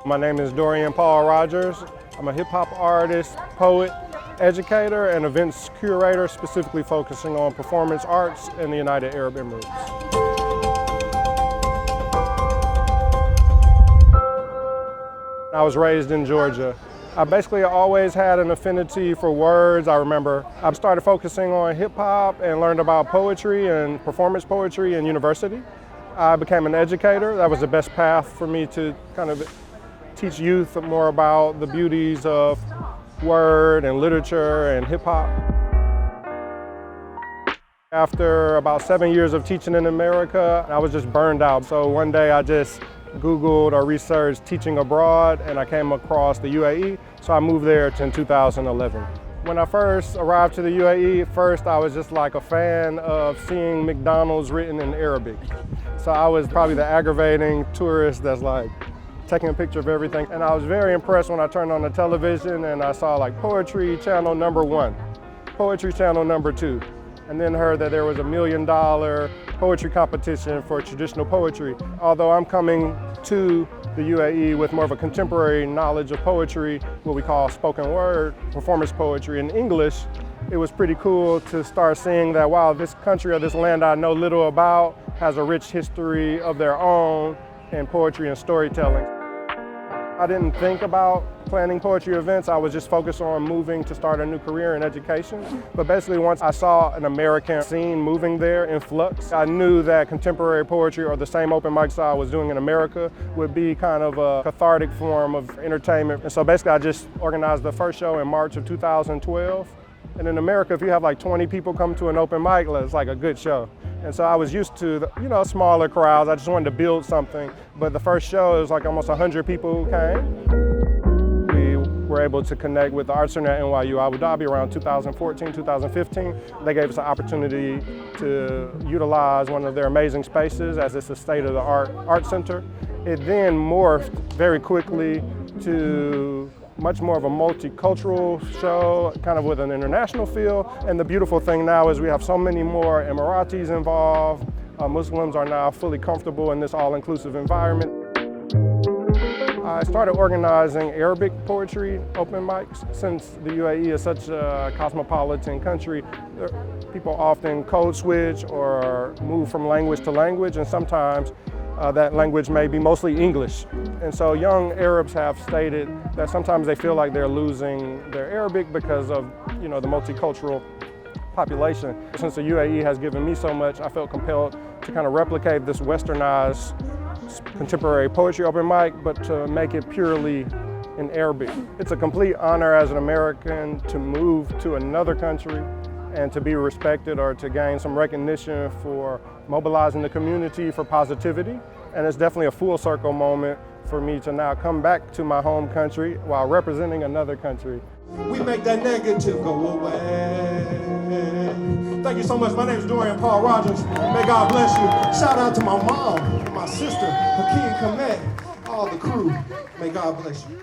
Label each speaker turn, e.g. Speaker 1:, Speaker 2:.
Speaker 1: My name is Dorian Paul Rogers. I'm a hip-hop artist, poet, educator, and events curator, specifically focusing on performance arts in the United Arab Emirates. I was raised in Georgia. I basically always had an affinity for words. I remember I started focusing on hip-hop and learned about poetry and performance poetry in university. I became an educator. That was the best path for me to kind of teach youth more about the beauties of word and literature and hip-hop. After about 7 years of teaching in America, I was just burned out. So one day I just Googled or researched teaching abroad, and I came across the UAE, so I moved there in 2011. When I first arrived to the UAE, at first I was just like a fan of seeing McDonald's written in Arabic. So I was probably the aggravating tourist that's like taking a picture of everything. And I was very impressed when I turned on the television and I saw like Poetry Channel #1, Poetry Channel #2, and then heard that there was $1 million poetry competition for traditional poetry. Although I'm coming to the UAE with more of a contemporary knowledge of poetry, what we call spoken word, performance poetry in English, it was pretty cool to start seeing that, wow, this country or this land I know little about has a rich history of their own in poetry and storytelling. I didn't think about planning poetry events. I was just focused on moving to start a new career in education. But basically once I saw an American scene moving there in flux, I knew that contemporary poetry or the same open mics I was doing in America would be kind of a cathartic form of entertainment. And so basically I just organized the first show in March of 2012. And in America, if you have like 20 people come to an open mic, it's like a good show. And so I was used to, smaller crowds. I just wanted to build something. But the first show, it was like almost 100 people who came. We were able to connect with the Art Center at NYU Abu Dhabi around 2014, 2015. They gave us an opportunity to utilize one of their amazing spaces as it's a state-of-the-art art center. It then morphed very quickly to much more of a multicultural show, kind of with an international feel. And the beautiful thing now is we have so many more Emiratis involved. Muslims are now fully comfortable in this all-inclusive environment. I started organizing Arabic poetry open mics. Since the UAE is such a cosmopolitan country, people often code switch or move from language to language, and sometimes that language may be mostly English. And so young Arabs have stated that sometimes they feel like they're losing their Arabic because of the multicultural population. Since the UAE has given me so much, I felt compelled to kind of replicate this westernized contemporary poetry open mic, but to make it purely in Arabic. It's a complete honor as an American to move to another country and to be respected or to gain some recognition for mobilizing the community for positivity. And it's definitely a full circle moment for me to now come back to my home country while representing another country.
Speaker 2: We make that negative go away. Thank you so much. My name is Dorian Paul Rogers. May God bless you. Shout out to my mom, my sister, Hakeem Kamet, all the crew. May God bless you.